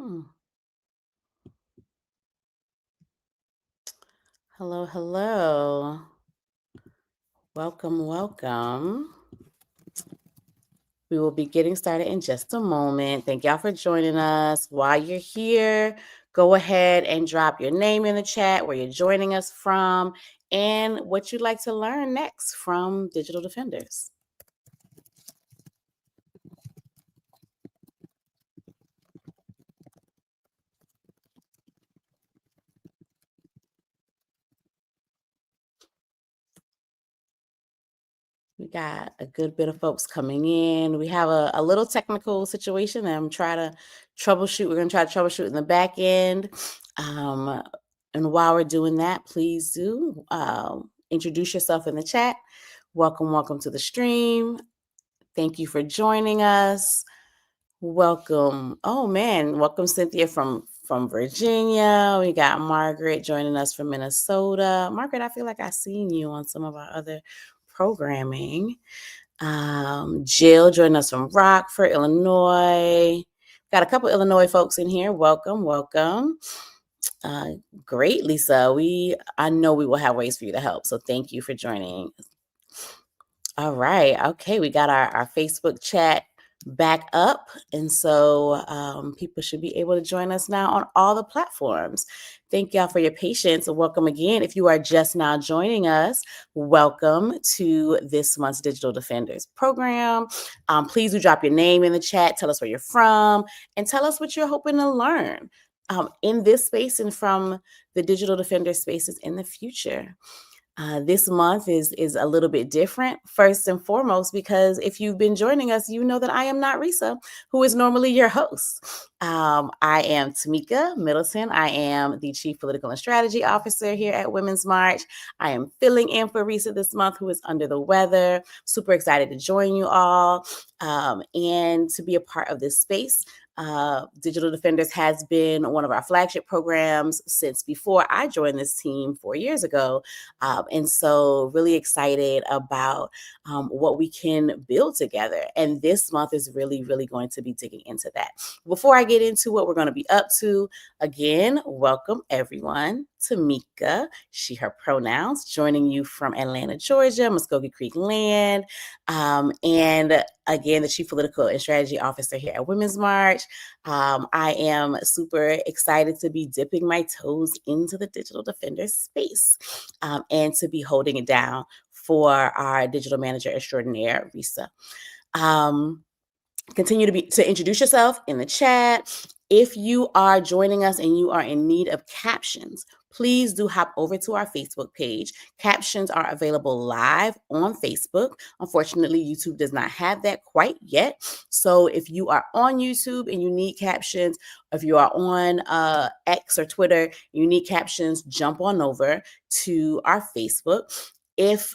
Hmm. Hello, hello. Welcome, welcome. We will be getting started in just a moment. Thank y'all for joining us. While you're here, go ahead and drop your name in the chat, where you're joining us from, and what you'd like to learn next from Digital Defenders. We got a good bit of folks coming in. We have a little technical situation that I'm trying to troubleshoot. We're going to try to troubleshoot in the back end. And while we're doing that, please do introduce yourself in the chat. Welcome to the stream. Thank you for joining us. Welcome. Oh man, welcome Cynthia from Virginia. We got Margaret joining us from Minnesota. Margaret, I feel like I've seen you on some of our other programming. Jill joining us from Rockford, Illinois. Got a couple Illinois folks in here. Welcome. Great, Lisa. I know we will have ways for you to help. So thank you for joining. All right. Okay. We got our Facebook chat back up. And so people should be able to join us now on all the platforms. Thank y'all for your patience. Welcome again. If you are just now joining us, welcome to this month's Digital Defenders program. Please do drop your name in the chat. Tell us where you're from and tell us what you're hoping to learn in this space and from the Digital Defender spaces in the future. This month is a little bit different, first and foremost, because if you've been joining us, you know that I am not Risa, who is normally your host. I am Tamika Middleton. I am the Chief Political and Strategy Officer here at Women's March. I am filling in for Risa this month, who is under the weather. Super excited to join you all and to be a part of this space. Digital Defenders has been one of our flagship programs since before I joined this team 4 years ago. And so really excited about what we can build together. And this month is really going to be digging into that. Before I get into what we're going to be up to, again, welcome everyone. Tamika, she, her pronouns, joining you from Atlanta, Georgia, Muskogee Creek land. And again, the Chief Political and Strategy Officer here at Women's March. I am super excited to be dipping my toes into the Digital Defender space and to be holding it down for our digital manager extraordinaire, Risa. Continue to introduce yourself in the chat. If you are joining us and you are in need of captions, please do hop over to our Facebook page. Captions are available live on Facebook. Unfortunately, YouTube does not have that quite yet. So if you are on YouTube and you need captions, if you are on X or Twitter, you need captions, jump on over to our Facebook. If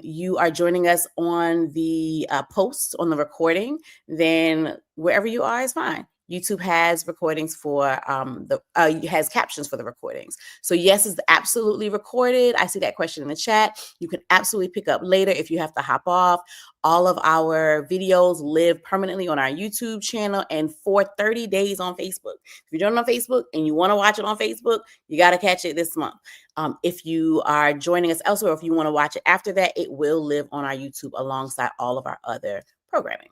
you are joining us on the post, on the recording, then wherever you are is fine. YouTube has recordings for has captions for the recordings. So yes, it's absolutely recorded. I see that question in the chat. You can absolutely pick up later if you have to hop off. All of our videos live permanently on our YouTube channel and for 30 days on Facebook. If you're joining on Facebook and you want to watch it on Facebook, you got to catch it this month. If you are joining us elsewhere, if you want to watch it after that, it will live on our YouTube alongside all of our other programming.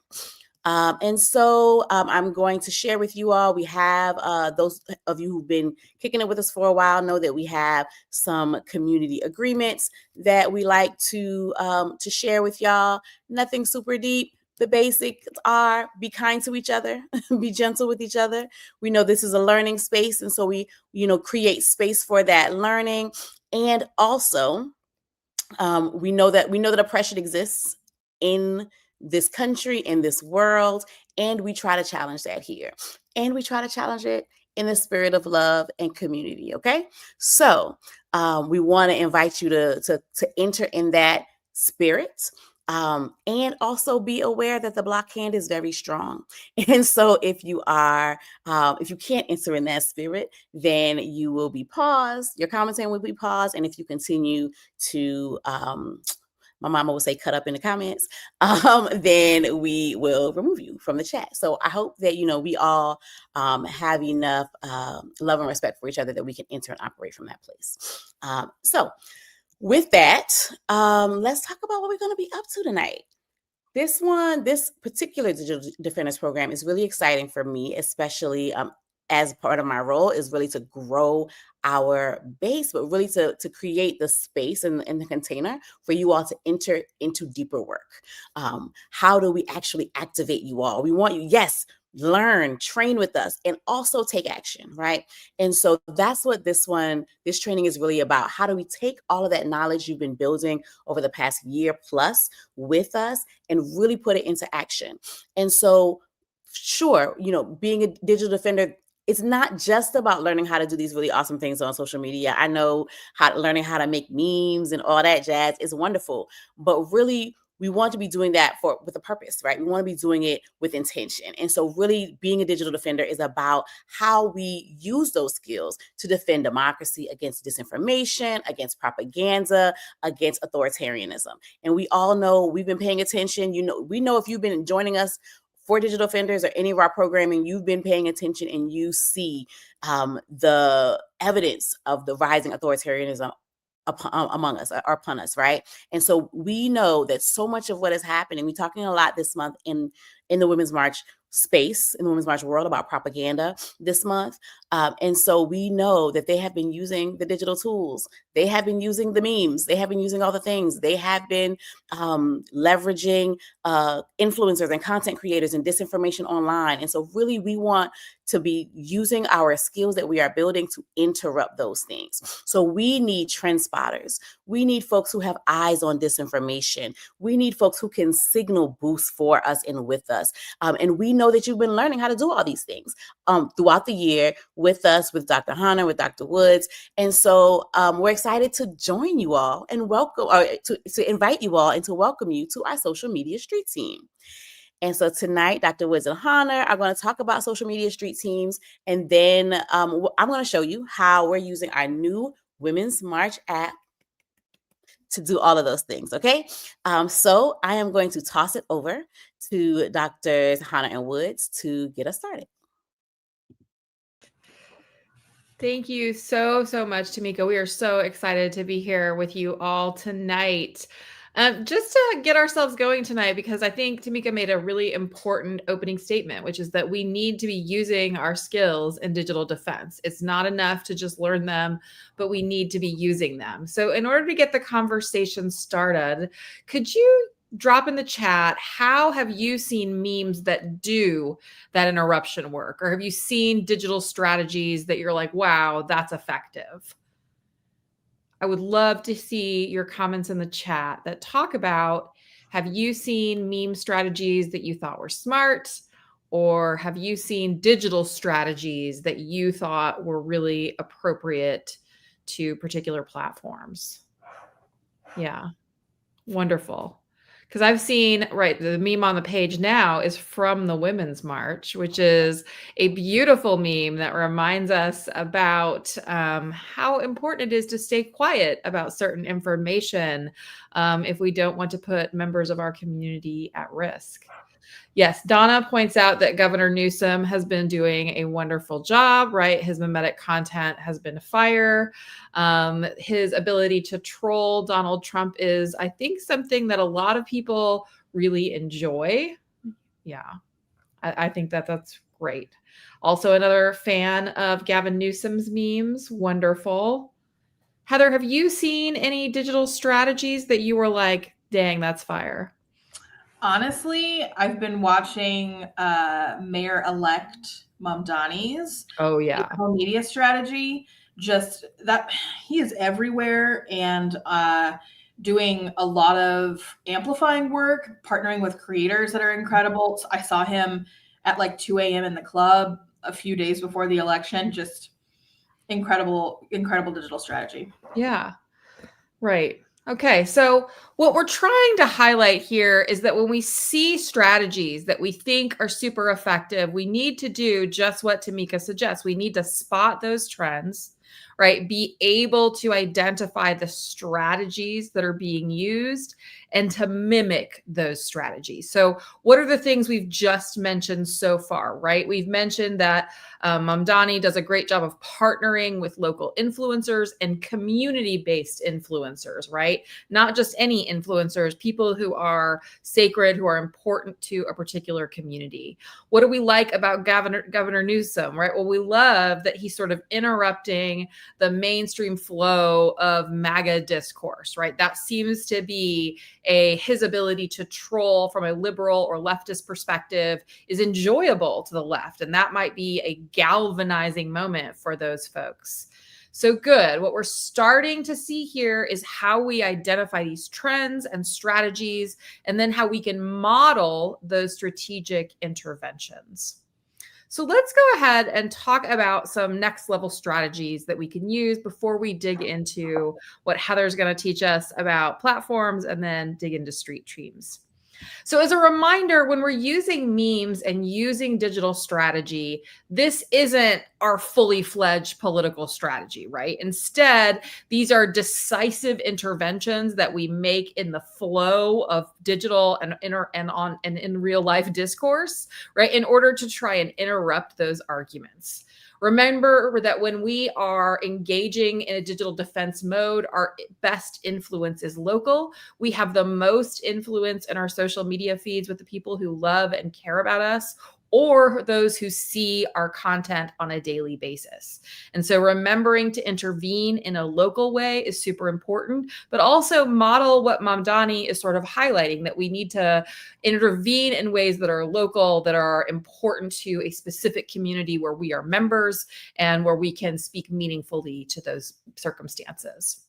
And so I'm going to share with you all, we have those of you who've been kicking it with us for a while know that we have some community agreements that we like to share with y'all. Nothing super deep. The basics are be kind to each other, be gentle with each other. We know this is a learning space, and so we, create space for that learning. And also, we know that oppression exists in this country, in this world, and we try to challenge that here. And we try to challenge it in the spirit of love and community, okay? So we want to invite you to enter in that spirit. And also be aware that the block hand is very strong. And so if you can't enter in that spirit, then you will be paused. Your commenting will be paused. And if you continue to my mama would say cut up in the comments, then we will remove you from the chat. So I hope that, we all have enough love and respect for each other that we can enter and operate from that place. So with that, let's talk about what we're going to be up to tonight. This particular Digital Defenders program is really exciting for me, especially as part of my role is really to grow our base, but really to create the space in the container for you all to enter into deeper work. How do we actually activate you all? We want you, yes, learn, train with us, and also take action, right? And so that's what this training is really about. How do we take all of that knowledge you've been building over the past year plus with us and really put it into action? And so, sure, being a digital defender, it's not just about learning how to do these really awesome things on social media. I know learning how to make memes and all that jazz is wonderful, but really we want to be doing that with a purpose, right? We want to be doing it with intention. And so really being a digital defender is about how we use those skills to defend democracy against disinformation, against propaganda, against authoritarianism. And we all know, we've been paying attention. We know if you've been joining us for Digital Defenders or any of our programming, you've been paying attention and you see the evidence of the rising authoritarianism among us, or upon us, right? And so we know that so much of what is happening, we're talking a lot this month in the Women's March space, in the Women's March world, about propaganda this month. And so we know that they have been using the digital tools. They have been using the memes. They have been using all the things. They have been leveraging influencers and content creators and disinformation online. And so really we want to be using our skills that we are building to interrupt those things. So we need trend spotters. We need folks who have eyes on disinformation. We need folks who can signal boost for us and with us. And we know that you've been learning how to do all these things throughout the year with us, with Dr. Hunter, with Dr. Woods. And so we're excited to join you all and welcome, or to invite you all and to welcome you to our social media street team. And so tonight, Dr. Woods and Hunter are going to talk about social media street teams. And then I'm going to show you how we're using our new Women's March app to do all of those things, okay? So I am going to toss it over to Drs. Hunter and Woods to get us started. Thank you so much, Tamika. We are so excited to be here with you all tonight. Just to get ourselves going tonight, because I think Tamika made a really important opening statement, which is that we need to be using our skills in digital defense. It's not enough to just learn them, but we need to be using them. So in order to get the conversation started, could you drop in the chat, how have you seen memes that do that interruption work? Or have you seen digital strategies that you're like, wow, that's effective? I would love to see your comments in the chat that talk about, have you seen meme strategies that you thought were smart? Or have you seen digital strategies that you thought were really appropriate to particular platforms? Yeah, wonderful. Because I've seen, right, the meme on the page now is from the Women's March, which is a beautiful meme that reminds us about how important it is to stay quiet about certain information if we don't want to put members of our community at risk. Yes, Donna points out that Governor Newsom has been doing a wonderful job, right? His memetic content has been fire. His ability to troll Donald Trump is, I think, something that a lot of people really enjoy. Yeah, I think that's great. Also, another fan of Gavin Newsom's memes. Wonderful. Heather, have you seen any digital strategies that you were like, dang, that's fire? Honestly, I've been watching Mayor-elect Mamdani's media strategy. Just that he is everywhere and doing a lot of amplifying work, partnering with creators that are incredible. So I saw him at like 2 a.m. in the club a few days before the election. Just incredible digital strategy. Yeah, right. Okay, so what we're trying to highlight here is that when we see strategies that we think are super effective, we need to do just what Tamika suggests. We need to spot those trends, right? Be able to identify the strategies that are being used and to mimic those strategies. So what are the things we've just mentioned so far, right? We've mentioned that Mamdani does a great job of partnering with local influencers and community-based influencers, right? Not just any influencers, people who are sacred, who are important to a particular community. What do we like about Governor Newsom, right? Well, we love that he's sort of interrupting the mainstream flow of MAGA discourse, right? That seems to be his ability to troll from a liberal or leftist perspective is enjoyable to the left. And that might be a galvanizing moment for those folks. So good. What we're starting to see here is how we identify these trends and strategies, and then how we can model those strategic interventions. So let's go ahead and talk about some next level strategies that we can use before we dig into what Heather's going to teach us about platforms and then dig into street teams. So as a reminder, when we're using memes and using digital strategy, this isn't our fully fledged political strategy, right? Instead, these are decisive interventions that we make in the flow of digital and in real life discourse, right? In order to try and interrupt those arguments. Remember that when we are engaging in a digital defense mode, our best influence is local. We have the most influence in our social media feeds with the people who love and care about us, or those who see our content on a daily basis. And so remembering to intervene in a local way is super important, but also model what Mamdani is sort of highlighting, that we need to intervene in ways that are local, that are important to a specific community where we are members and where we can speak meaningfully to those circumstances.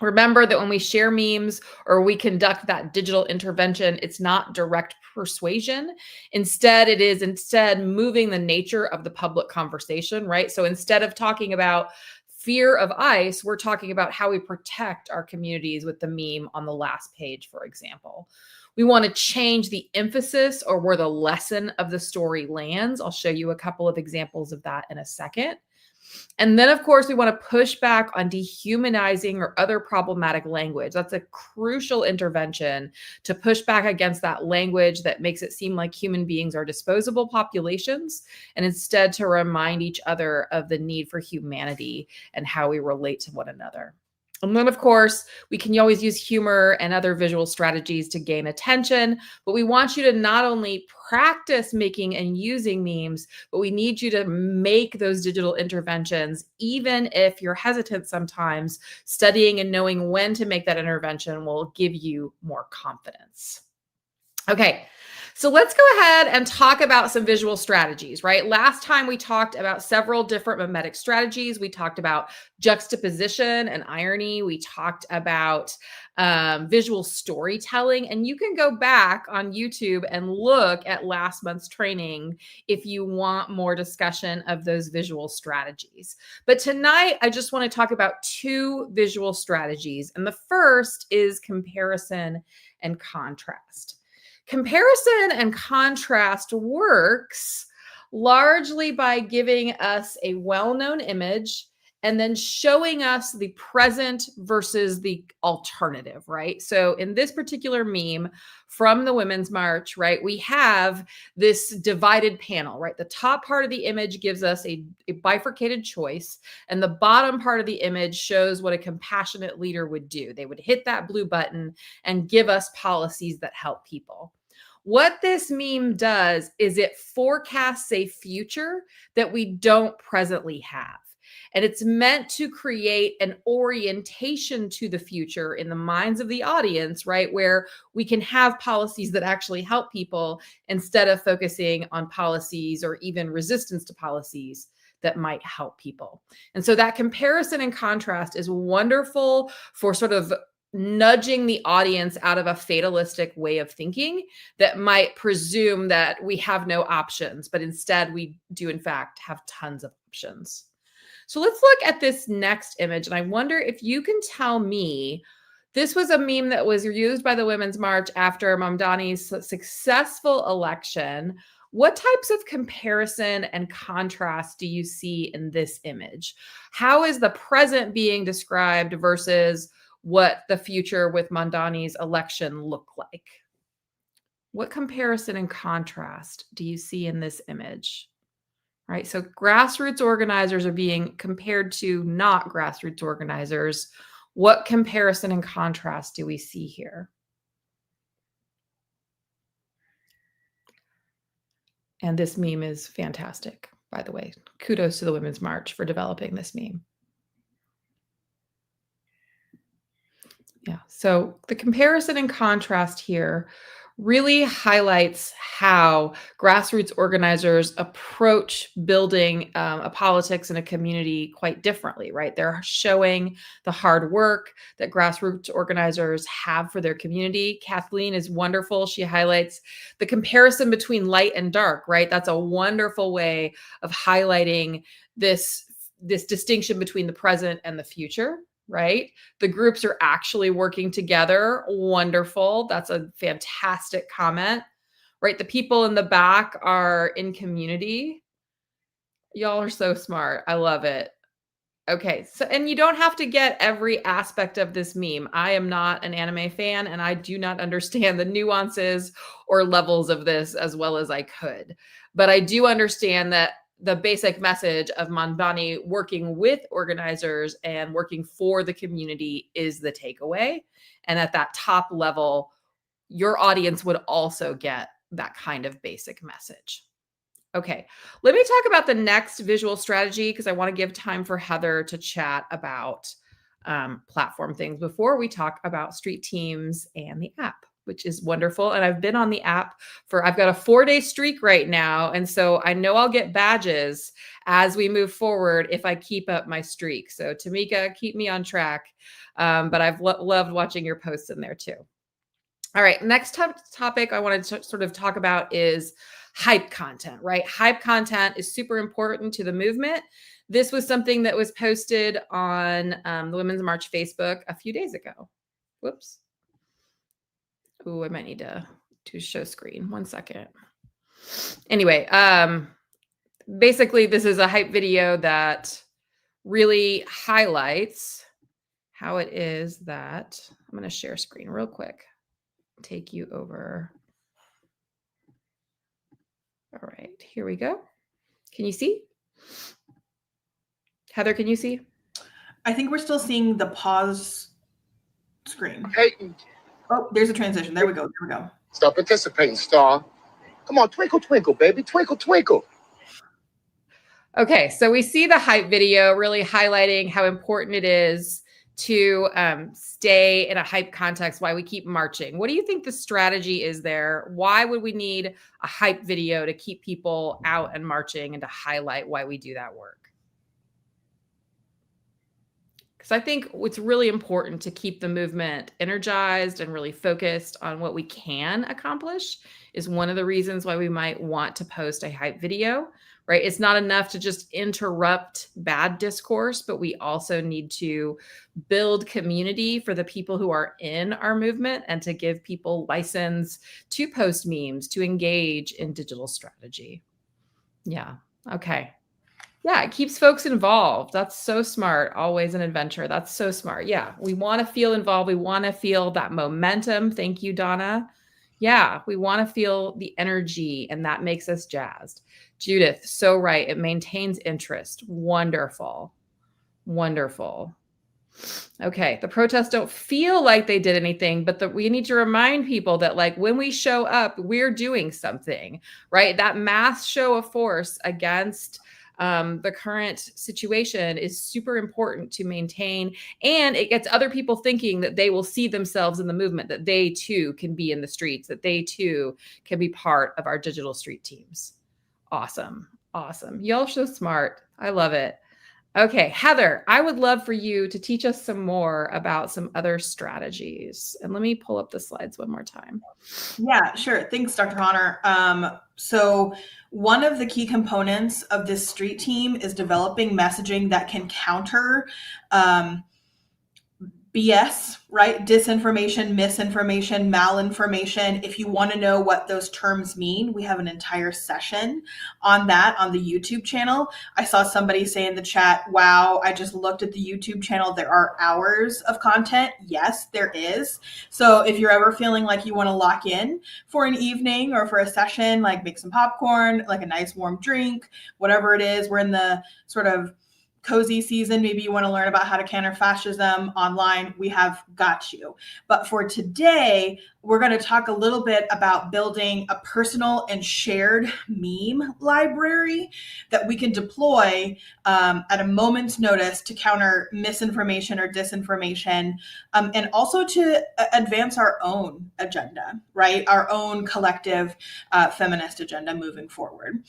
Remember that when we share memes or we conduct that digital intervention, it's not direct persuasion. Instead, it is moving the nature of the public conversation, right? So instead of talking about fear of ICE, we're talking about how we protect our communities with the meme on the last page, for example. We want to change the emphasis or where the lesson of the story lands. I'll show you a couple of examples of that in a second. And then, of course, we want to push back on dehumanizing or other problematic language. That's a crucial intervention to push back against that language that makes it seem like human beings are disposable populations, and instead to remind each other of the need for humanity and how we relate to one another. And then, of course, we can always use humor and other visual strategies to gain attention, but we want you to not only practice making and using memes, but we need you to make those digital interventions, even if you're hesitant sometimes. Studying and knowing when to make that intervention will give you more confidence. Okay. So let's go ahead and talk about some visual strategies, right? Last time we talked about several different mimetic strategies. We talked about juxtaposition and irony. We talked about visual storytelling. And you can go back on YouTube and look at last month's training if you want more discussion of those visual strategies. But tonight, I just want to talk about two visual strategies. And the first is comparison and contrast. Comparison and contrast works largely by giving us a well-known image and then showing us the present versus the alternative, right? So in this particular meme from the Women's March, right, we have this divided panel, right? The top part of the image gives us a bifurcated choice, and the bottom part of the image shows what a compassionate leader would do. They would hit that blue button and give us policies that help people. What this meme does is it forecasts a future that we don't presently have. And it's meant to create an orientation to the future in the minds of the audience, right? Where we can have policies that actually help people instead of focusing on policies or even resistance to policies that might help people. And so that comparison and contrast is wonderful for sort of nudging the audience out of a fatalistic way of thinking that might presume that we have no options, but instead we do in fact have tons of options. So let's look at this next image. And I wonder if you can tell me, this was a meme that was used by the Women's March after Mamdani's successful election. What types of comparison and contrast do you see in this image? How is the present being described versus what the future with Mamdani's election look like? What comparison and contrast do you see in this image? Right, so grassroots organizers are being compared to not grassroots organizers. What comparison and contrast do we see here? And this meme is fantastic, by the way. Kudos to the Women's March for developing this meme. Yeah, so the comparison and contrast here really highlights how grassroots organizers approach building a politics and a community quite differently, right? They're showing the hard work that grassroots organizers have for their community. Kathleen is wonderful. She highlights the comparison between light and dark, right? That's a wonderful way of highlighting this distinction between the present and the future. Right? The groups are actually working together. Wonderful. That's a fantastic comment, right? The people in the back are in community. Y'all are so smart. I love it. Okay. So, and you don't have to get every aspect of this meme. I am not an anime fan and I do not understand the nuances or levels of this as well as I could, but I do understand that the basic message of Mamdani working with organizers and working for the community is the takeaway. And at that top level, your audience would also get that kind of basic message. Okay, let me talk about the next visual strategy because I want to give time for Heather to chat about platform things before we talk about street teams and the app, which is wonderful. And I've been on the app I've got a 4-day streak right now. And so I know I'll get badges as we move forward if I keep up my streak. So Tamika, keep me on track. But I've loved watching your posts in there too. All right, next topic I wanted to sort of talk about is hype content, right? Hype content is super important to the movement. This was something that was posted on the Women's March Facebook a few days ago. Whoops. Oh, I might need to show screen. 1 second. Anyway, basically, this is a hype video that really highlights how it is that I'm going to share screen real quick. Take you over. All right, here we go. Can you see? Heather, can you see? I think we're still seeing the pause screen. Hey. Oh, there's a transition. There we go. There we go. Stop participating, Star. Come on, twinkle, twinkle, baby. Twinkle, twinkle. Okay, so we see the hype video really highlighting how important it is to stay in a hype context, why we keep marching. What do you think the strategy is there? Why would we need a hype video to keep people out and marching and to highlight why we do that work? Because I think it's really important to keep the movement energized and really focused on what we can accomplish is one of the reasons why we might want to post a hype video, right? It's not enough to just interrupt bad discourse, but we also need to build community for the people who are in our movement and to give people license to post memes, to engage in digital strategy. Yeah, okay. Yeah, it keeps folks involved. That's so smart. Always an adventure. That's so smart. Yeah, we want to feel involved. We want to feel that momentum. Thank you, Donna. Yeah, we want to feel the energy, and that makes us jazzed. Judith, so right. It maintains interest. Wonderful. Wonderful. Okay, the protests don't feel like they did anything, but we need to remind people that like when we show up, we're doing something, right? That mass show of force against the current situation is super important to maintain, and it gets other people thinking that they will see themselves in the movement, that they too can be in the streets, that they too can be part of our digital street teams. Awesome. Awesome. Y'all are so smart. I love it. Okay, Heather, I would love for you to teach us some more about some other strategies. And let me pull up the slides one more time. Yeah, sure. Thanks, Dr. Honor. So one of the key components of this street team is developing messaging that can counter BS, right? Disinformation, misinformation, malinformation. If you want to know what those terms mean, we have an entire session on that on the YouTube channel. I saw somebody say in the chat, wow, I just looked at the YouTube channel. There are hours of content. Yes, there is. So if you're ever feeling like you want to lock in for an evening or for a session, like make some popcorn, like a nice warm drink, whatever it is, we're in the sort of cozy season. Maybe you want to learn about how to counter fascism online. We have got you. But for today, we're going to talk a little bit about building a personal and shared meme library that we can deploy at a moment's notice to counter misinformation or disinformation, and also to advance our own agenda, right? Our own collective feminist agenda moving forward.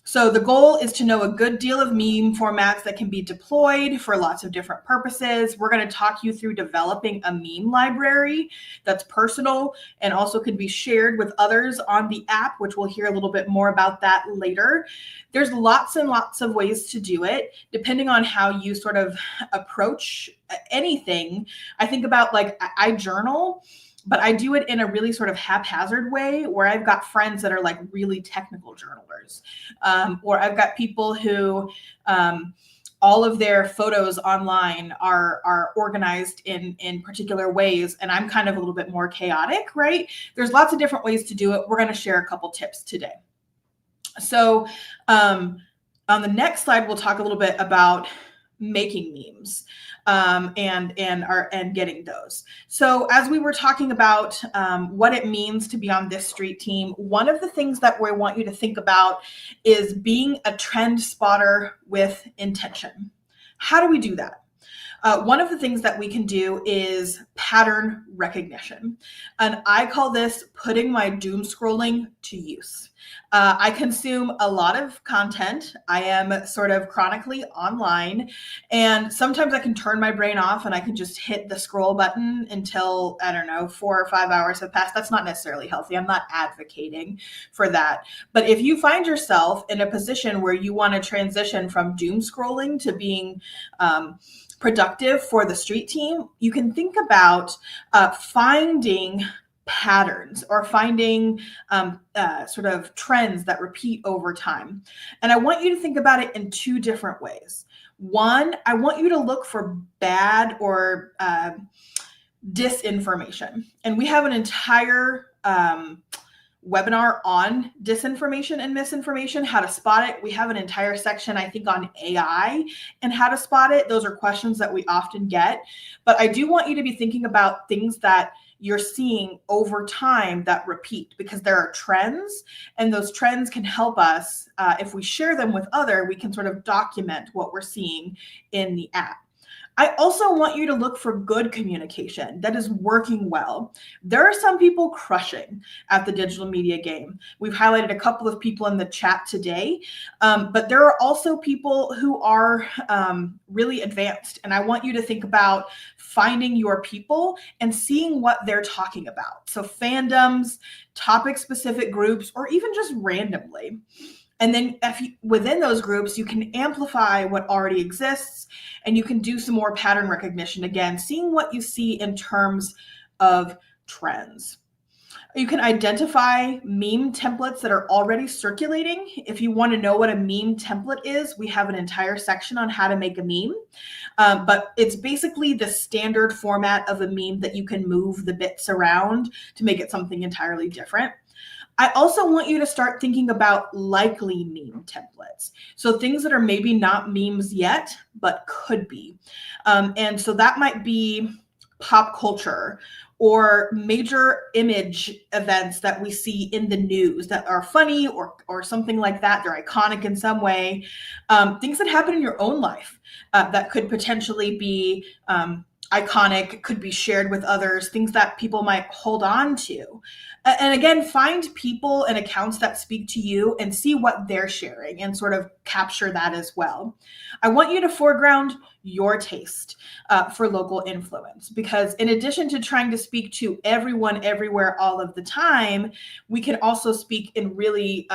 So the goal is to know a good deal of meme formats that can be deployed for lots of different purposes. We're going to talk you through developing a meme library that's personal and also can be shared with others on the app, which we'll hear a little bit more about that later. There's lots and lots of ways to do it, depending on how you sort of approach anything. I think about, like, I journal, but I do it in a really sort of haphazard way where I've got friends that are like really technical journalers, or I've got people who all of their photos online are organized in particular ways, and I'm kind of a little bit more chaotic, right? There's lots of different ways to do it. We're going to share a couple tips today. So on the next slide, we'll talk a little bit about making memes and getting those. So as we were talking about what it means to be on this street team, one of the things that we want you to think about is being a trend spotter with intention. How do we do that? One of the things that we can do is pattern recognition. And I call this putting my doom scrolling to use. I consume a lot of content. I am sort of chronically online, and sometimes I can turn my brain off and I can just hit the scroll button until, I don't know, 4 or 5 hours have passed. That's not necessarily healthy. I'm not advocating for that. But if you find yourself in a position where you want to transition from doom scrolling to being productive for the street team, you can think about finding patterns or finding sort of trends that repeat over time. And I want you to think about it in two different ways. One, I want you to look for bad or disinformation. And we have an entire webinar on disinformation and misinformation, how to spot it. We have an entire section, I think, on AI and how to spot it. Those are questions that we often get. But I do want you to be thinking about things that you're seeing over time that repeat, because there are trends, and those trends can help us. If we share them with others, we can sort of document what we're seeing in the app. I also want you to look for good communication that is working well. There are some people crushing at the digital media game. We've highlighted a couple of people in the chat today, but there are also people who are really advanced. And I want you to think about finding your people and seeing what they're talking about. So fandoms, topic-specific groups, or even just randomly. And then within those groups, you can amplify what already exists, and you can do some more pattern recognition. Again, seeing what you see in terms of trends. You can identify meme templates that are already circulating. If you want to know what a meme template is, we have an entire section on how to make a meme. But it's basically the standard format of a meme that you can move the bits around to make it something entirely different. I also want you to start thinking about likely meme templates. So things that are maybe not memes yet, but could be. And so that might be pop culture or major image events that we see in the news that are funny or something like that. They're iconic in some way. Things that happen in your own life that could potentially be iconic, could be shared with others, things that people might hold on to. And again, find people and accounts that speak to you and see what they're sharing and sort of capture that as well. I want you to foreground your taste for local influence, because in addition to trying to speak to everyone, everywhere, all of the time, we can also speak in really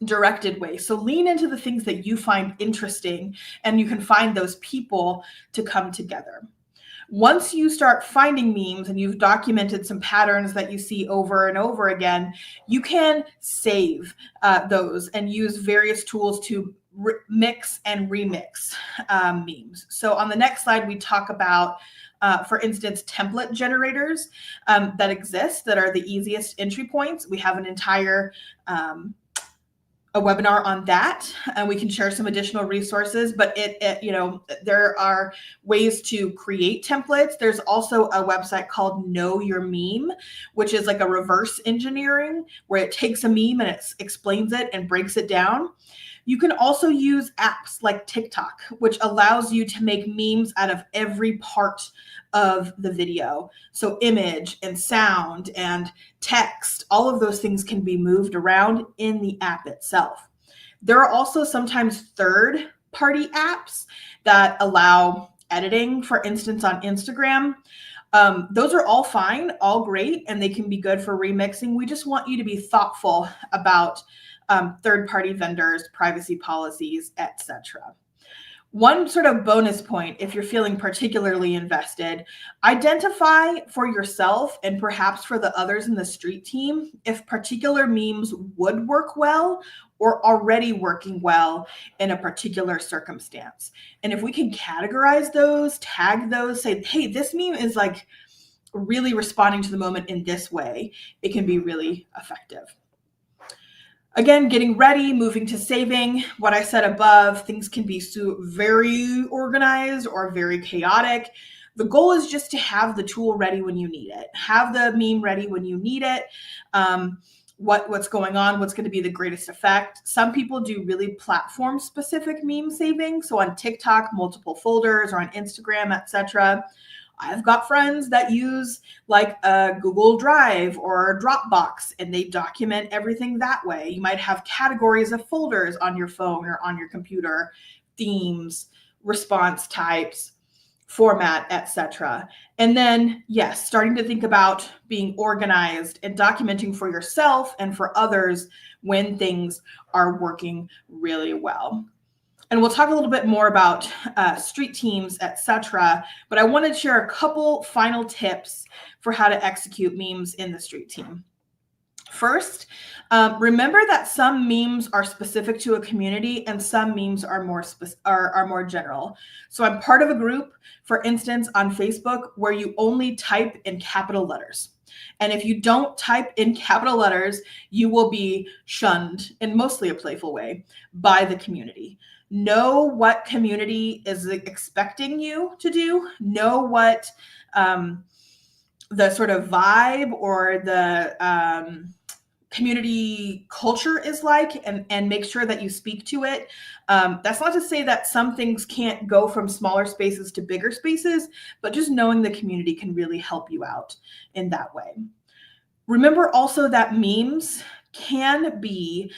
directed way. So lean into the things that you find interesting, and you can find those people to come together. Once you start finding memes and you've documented some patterns that you see over and over again, you can save those and use various tools to mix and remix memes. So on the next slide, we talk about, for instance, template generators that exist that are the easiest entry points. We have an entire a webinar on that, and we can share some additional resources, but there are ways to create templates. There's also a website called Know Your Meme, which is like a reverse engineering where it takes a meme and it explains it and breaks it down. You can also use apps like TikTok, which allows you to make memes out of every part of the video. So image and sound and text, all of those things can be moved around in the app itself. There are also sometimes third-party apps that allow editing, for instance, on Instagram. Those are all fine, all great, and they can be good for remixing. We just want you to be thoughtful about third-party vendors, privacy policies, etc. One sort of bonus point, if you're feeling particularly invested, identify for yourself and perhaps for the others in the street team if particular memes would work well or already working well in a particular circumstance. And if we can categorize those, tag those, say, hey, this meme is like really responding to the moment in this way, it can be really effective. Again, getting ready, moving to saving. What I said above, things can be very organized or very chaotic. The goal is just to have the tool ready when you need it. Have the meme ready when you need it. What's going on, what's going to be the greatest effect. Some people do really platform-specific meme saving. So on TikTok, multiple folders, or on Instagram, etc. I've got friends that use like a Google Drive or a Dropbox, and they document everything that way. You might have categories of folders on your phone or on your computer, themes, response types, format, etc. And then, yes, starting to think about being organized and documenting for yourself and for others when things are working really well. And we'll talk a little bit more about street teams, etc. But I wanted to share a couple final tips for how to execute memes in the street team. First, remember that some memes are specific to a community and some memes are more general. So I'm part of a group, for instance, on Facebook, where you only type in capital letters. And if you don't type in capital letters, you will be shunned in mostly a playful way by the community. Know what community is expecting you to do. Know what the sort of vibe or the community culture is like, and make sure that you speak to it. That's not to say that some things can't go from smaller spaces to bigger spaces, but just knowing the community can really help you out in that way. Remember also that memes can be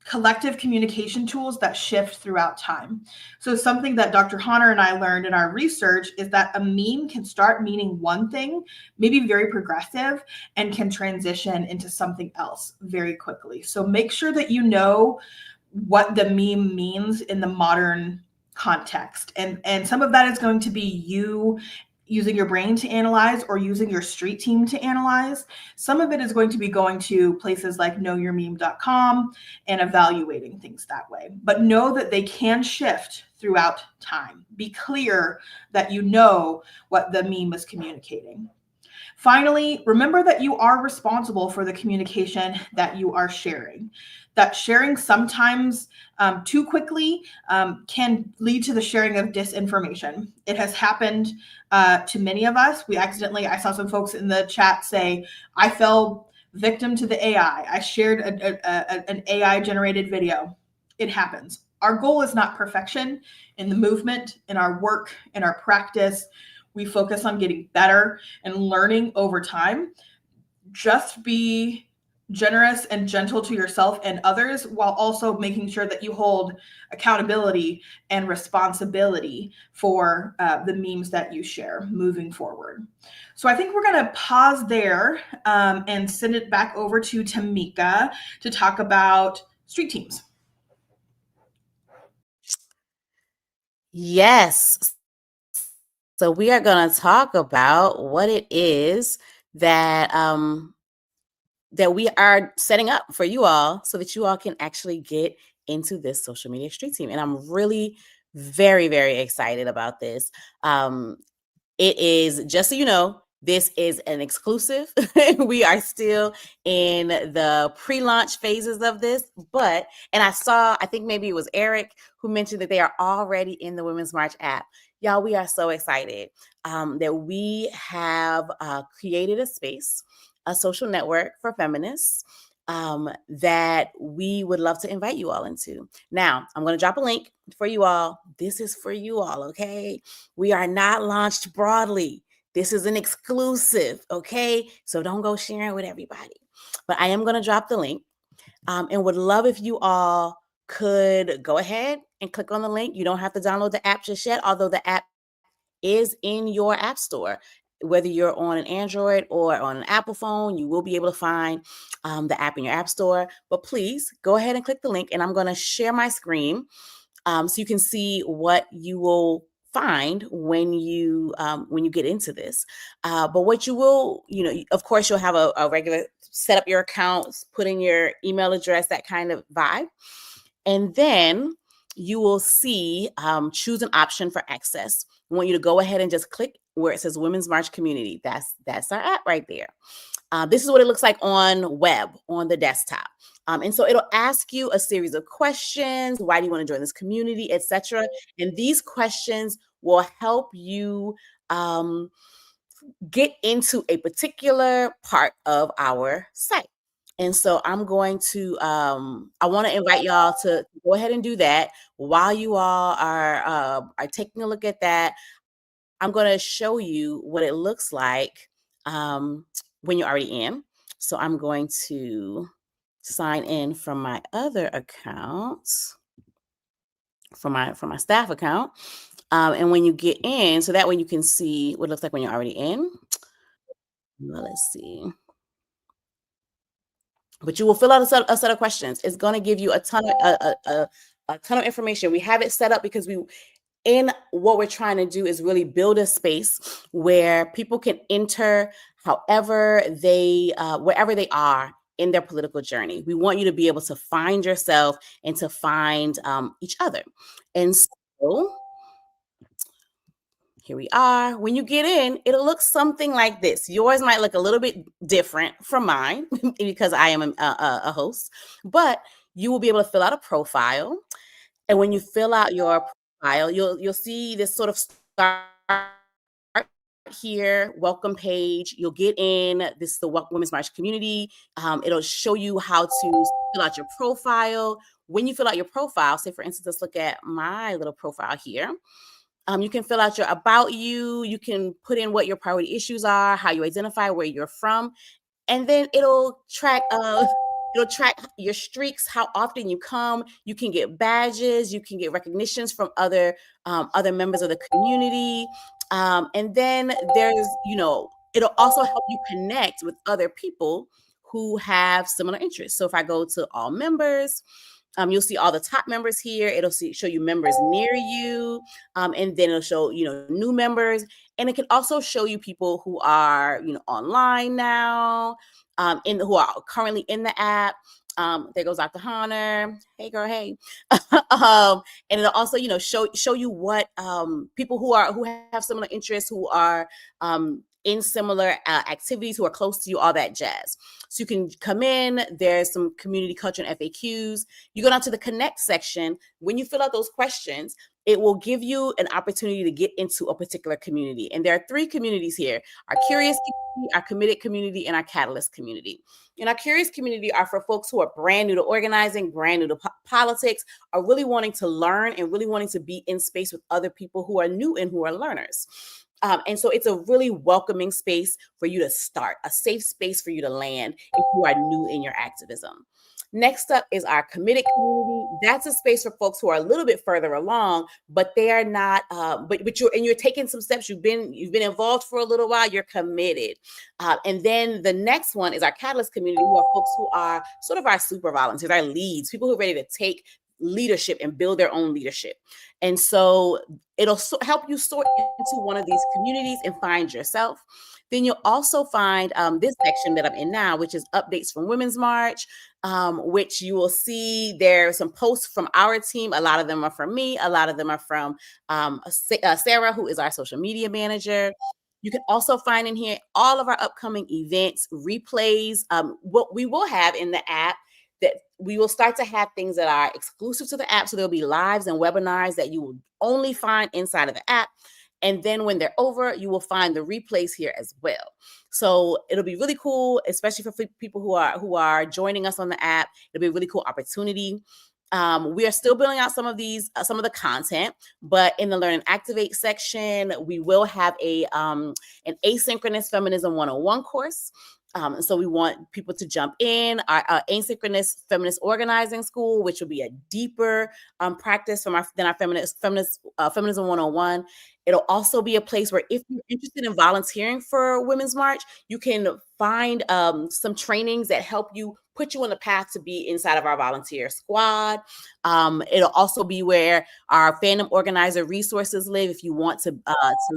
collective communication tools that shift throughout time. So something that Dr. Honor and I learned in our research is that a meme can start meaning one thing, maybe very progressive, and can transition into something else very quickly. So make sure that you know what the meme means in the modern context. And some of that is going to be you using your brain to analyze or using your street team to analyze. Some of it is going to be going to places like knowyourmeme.com and evaluating things that way. But know that they can shift throughout time. Be clear that you know what the meme is communicating. Finally, remember that you are responsible for the communication that you are sharing. That sharing sometimes too quickly can lead to the sharing of disinformation. It has happened to many of us. I saw some folks in the chat say, I fell victim to the AI. I shared an AI generated video. It happens. Our goal is not perfection in the movement, in our work, in our practice. We focus on getting better and learning over time. Just be generous and gentle to yourself and others, while also making sure that you hold accountability and responsibility for the memes that you share moving forward. So I think we're going to pause there and send it back over to Tamika to talk about street teams. Yes. So we are going to talk about what it is that that we are setting up for you all so that you all can actually get into this social media street team. And I'm really very, very excited about this. It is, just so you know, this is an exclusive. We are still in the pre-launch phases of this, and I think maybe it was Eric who mentioned that they are already in the Women's March app. Y'all, we are so excited that we have created a space, a social network for feminists that we would love to invite you all into. Now, I'm going to drop a link for you all. This is for you all, okay? We are not launched broadly. This is an exclusive, okay? So don't go sharing with everybody. But I am going to drop the link and would love if you all could go ahead and click on the link. You don't have to download the app just yet, although the app is in your app store. Whether you're on an Android or on an Apple phone, you will be able to find the app in your app store. But please go ahead and click the link, and I'm going to share my screen so you can see what you will find when you get into this. But what you will, of course, you'll have a regular set up your accounts, put in your email address, that kind of vibe, and then you will see choose an option for access. I want you to go ahead and just click where it says Women's March Community. That's our app right there. This is what it looks like on the desktop. And so it'll ask you a series of questions. Why do you want to join this community, etc.? And these questions will help you get into a particular part of our site. And so I'm going to, I want to invite y'all to go ahead and do that. While you all are taking a look at that, I'm going to show you what it looks like when you're already in. So I'm going to sign in from my other account, from my staff account. And when you get in, so that way you can see what it looks like when you're already in. Well, let's see. But you will fill out a set of questions. It's going to give you a ton of information. We have it set up because what we're trying to do is really build a space where people can enter wherever they are in their political journey. We want you to be able to find yourself and to find each other. And so here we are. When you get in, it'll look something like this. Yours might look a little bit different from mine because I am a host, but you will be able to fill out a profile. And when you fill out your profile, you'll see this sort of start here, welcome page. You'll get in. This is the Women's March community. It'll show you how to fill out your profile. When you fill out your profile, say for instance, let's look at my little profile here. You can fill out your about you. You can put in what your priority issues are, how you identify, where you're from, and then it'll track your streaks, how often you come. You can get badges. You can get recognitions from other members of the community, and then there's it'll also help you connect with other people who have similar interests. So if I go to all members, you'll see all the top members here. It'll show you members near you, and then it'll show new members, and it can also show you people who are online now, who are currently in the app. There goes Dr. Hunter. Hey girl, hey. And it'll also show you what people who have similar interests, who are in similar activities, who are close to you, all that jazz. So you can come in, there's some community culture and FAQs. You go down to the connect section. When you fill out those questions, it will give you an opportunity to get into a particular community. And there are 3 communities here: our curious community, our committed community, and our catalyst community. And our curious community are for folks who are brand new to organizing, brand new to politics, are really wanting to learn and really wanting to be in space with other people who are new and who are learners. And so it's a really welcoming space for you to start, a safe space for you to land if you are new in your activism. Next up is our committed community. That's a space for folks who are a little bit further along, but they are not. But you're taking some steps. You've been involved for a little while. You're committed. And then the next one is our catalyst community, who are folks who are sort of our super volunteers, our leads, people who are ready to take leadership and build their own leadership. And so it'll help you sort into one of these communities and find yourself. Then you'll also find this section that I'm in now, which is updates from Women's March, which you will see there are some posts from our team. A lot of them are from me. A lot of them are from Sarah, who is our social media manager. You can also find in here all of our upcoming events, replays. What we will have in the app, that we will start to have things that are exclusive to the app. So there'll be lives and webinars that you will only find inside of the app. And then when they're over, you will find the replays here as well. So it'll be really cool, especially for people who are joining us on the app. It'll be a really cool opportunity. We are still building out some of the content, but in the Learn and Activate section, we will have an Asynchronous Feminism 101 course. So we want people to jump in. Our Asynchronous Feminist Organizing School, which will be a deeper practice than our Feminism 101. It'll also be a place where if you're interested in volunteering for Women's March, you can find some trainings that help you put you on the path to be inside of our volunteer squad. It'll also be where our fandom organizer resources live if you want to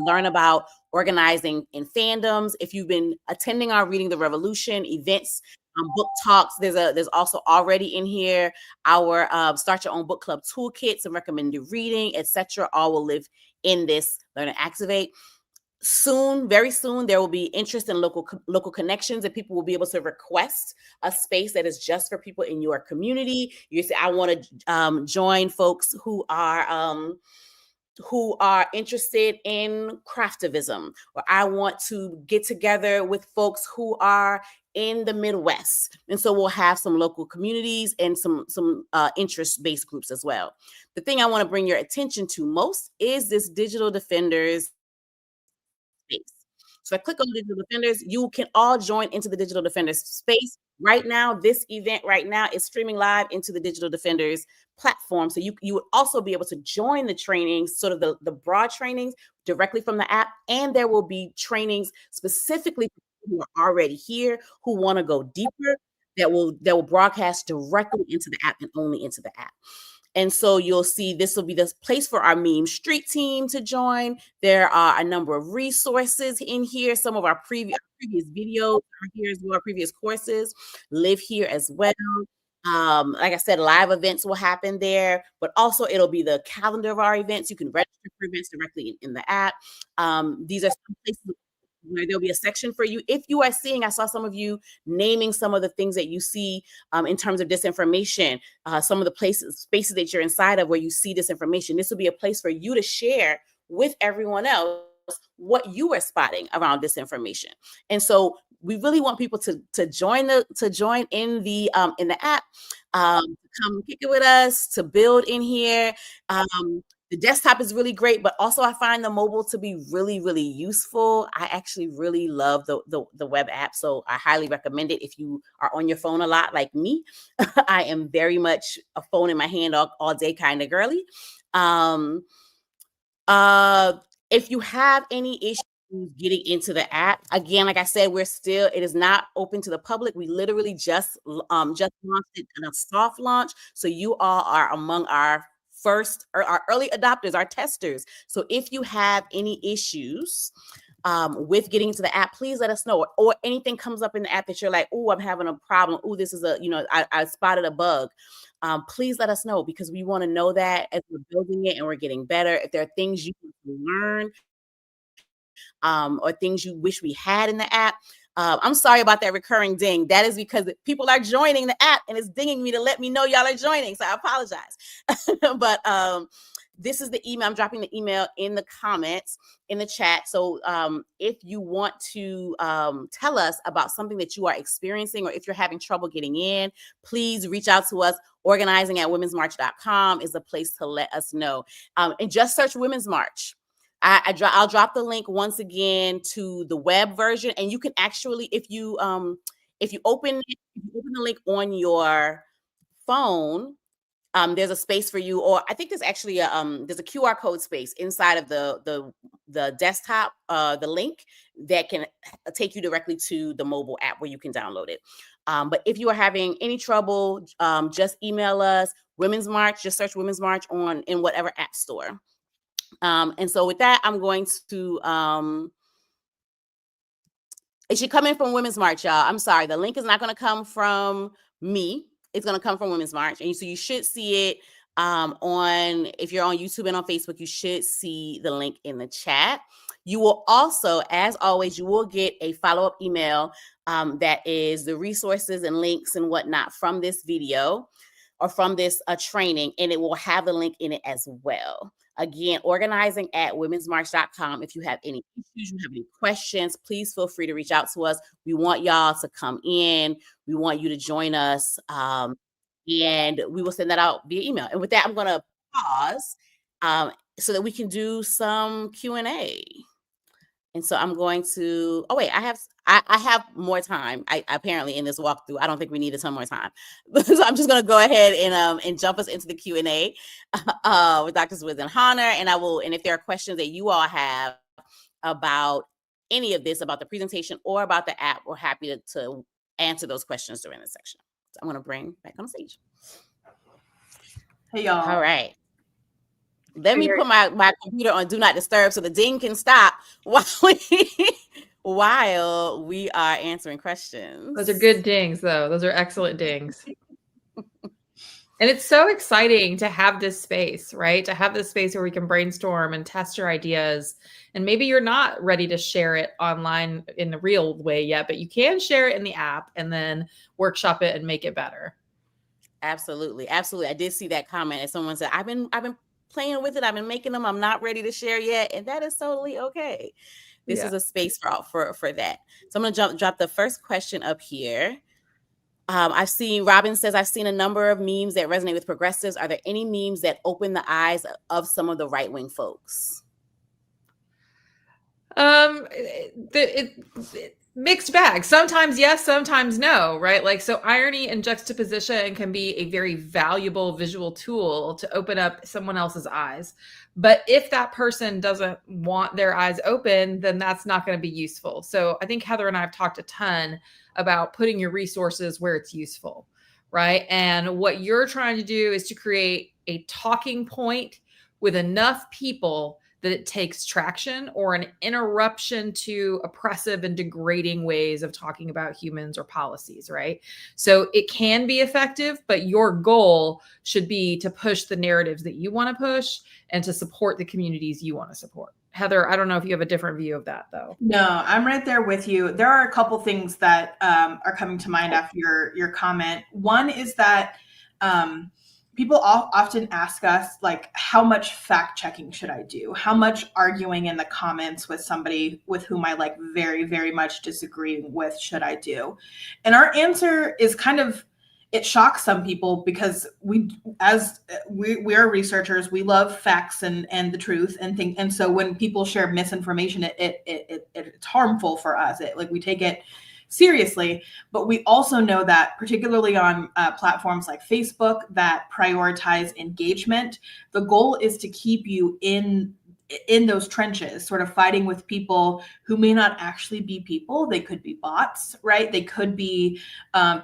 learn about organizing in fandoms. If you've been attending our Reading the Revolution events, book talks, there's also already in here our Start Your Own Book Club toolkit, some recommended reading, etc. All will live in this Learn and Activate. Soon, very soon, there will be interest in local connections, and people will be able to request a space that is just for people in your community. You say, I want to join folks who are interested in craftivism, or I want to get together with folks who are in the Midwest. And so we'll have some local communities and some interest-based groups as well. The thing I want to bring your attention to most is this Digital Defenders space. So if I click on Digital Defenders, you can all join into the Digital Defenders space. Right now, this event right now is streaming live into the Digital Defenders platform. So you would also be able to join the trainings, sort of the broad trainings directly from the app. And there will be trainings specifically for people who are already here, who want to go deeper, that will broadcast directly into the app and only into the app. And so you'll see this will be the place for our Meme Street team to join. There are a number of resources in here. Some of our previous videos are here as well. Previous courses live here as well. Like I said, live events will happen there, but also it'll be the calendar of our events. You can register for events directly in the app. These are some places where there'll be a section for you. If you are seeing, I saw some of you naming some of the things that you see in terms of disinformation, some of the spaces that you're inside of where you see disinformation. This will be a place for you to share with everyone else what you are spotting around disinformation. And so we really want people to join in the app, come kick it with us, to build in here. The desktop is really great, but also I find the mobile to be really, really useful. I actually really love the web app, so I highly recommend it if you are on your phone a lot like me. I am very much a phone in my hand all day kind of girly. If you have any issues getting into the app, again, like I said, it is not open to the public. We literally just launched it in a soft launch, so you all are among our our early adopters, our testers. So if you have any issues with getting into the app, please let us know. Or anything comes up in the app that you're like, oh, I'm having a problem. Oh, this is I spotted a bug. Please let us know, because we want to know that as we're building it and we're getting better. If there are things you want to learn, or things you wish we had in the app. I'm sorry about that recurring ding. That is because people are joining the app and it's dinging me to let me know y'all are joining. So I apologize. But this is the email. I'm dropping the email in the comments in the chat. So if you want to tell us about something that you are experiencing, or if you're having trouble getting in, please reach out to us. Organizing@womensmarch.com is a place to let us know. And just search Women's March. I'll drop the link once again to the web version, and you can actually, if you open the link on your phone, there's a space for you, or I think there's actually there's a QR code space inside of the desktop, the link that can take you directly to the mobile app where you can download it. But if you are having any trouble, just email us. Women's March, just search Women's March in whatever app store. And so with that, I'm going to, it should come in from Women's March, y'all. I'm sorry. The link is not going to come from me. It's going to come from Women's March. And so you should see it if you're on YouTube and on Facebook, you should see the link in the chat. You will also, as always, you will get a follow-up email that is the resources and links and whatnot from this video or from this training, and it will have the link in it as well. Again, organizing@womensmarch.com. If you have any issues, you have any questions, please feel free to reach out to us. We want y'all to come in. We want you to join us, and we will send that out via email. And with that, I'm going to pause so that we can do some Q&A. And so I'm going to, oh wait, I have more time. I apparently in this walkthrough, I don't think we need a ton more time. So I'm just going to go ahead and jump us into the Q&A with Dr. Swizz and Hannah. And if there are questions that you all have about any of this, about the presentation or about the app, we're happy to answer those questions during this section. So I'm going to bring back on stage. Hey, y'all. All right. Let me put my computer on Do Not Disturb so the ding can stop while we are answering questions. Those are good dings, though. Those are excellent dings. And it's so exciting to have this space, right? To have this space where we can brainstorm and test your ideas. And maybe you're not ready to share it online in the real way yet, but you can share it in the app and then workshop it and make it better. Absolutely. Absolutely. I did see that comment as someone said, I've been playing with it. I've been making them. I'm not ready to share yet. And that is totally okay. This is a space for that. So I'm going to drop the first question up here. Robin says, I've seen a number of memes that resonate with progressives. Are there any memes that open the eyes of some of the right-wing folks? Mixed bag. Sometimes yes, sometimes no, right? Like, so irony and juxtaposition can be a very valuable visual tool to open up someone else's eyes. But if that person doesn't want their eyes open, then that's not going to be useful. So I think Heather and I have talked a ton about putting your resources where it's useful, right? And what you're trying to do is to create a talking point with enough people that it takes traction or an interruption to oppressive and degrading ways of talking about humans or policies, right? So it can be effective, but your goal should be to push the narratives that you want to push and to support the communities you want to support. Heather, I don't know if you have a different view of that, though. No, I'm right there with you. There are a couple things that are coming to mind after your comment. One is that people often ask us, like, how much fact checking should I do? How much arguing in the comments with somebody with whom I like very, very much disagreeing with should I do? And our answer is it shocks some people because we are researchers. We love facts and the truth and so when people share misinformation, it's harmful for us. We take it seriously, but we also know that particularly on platforms like Facebook that prioritize engagement, the goal is to keep you in those trenches, sort of fighting with people who may not actually be people. They could be bots, right? They could be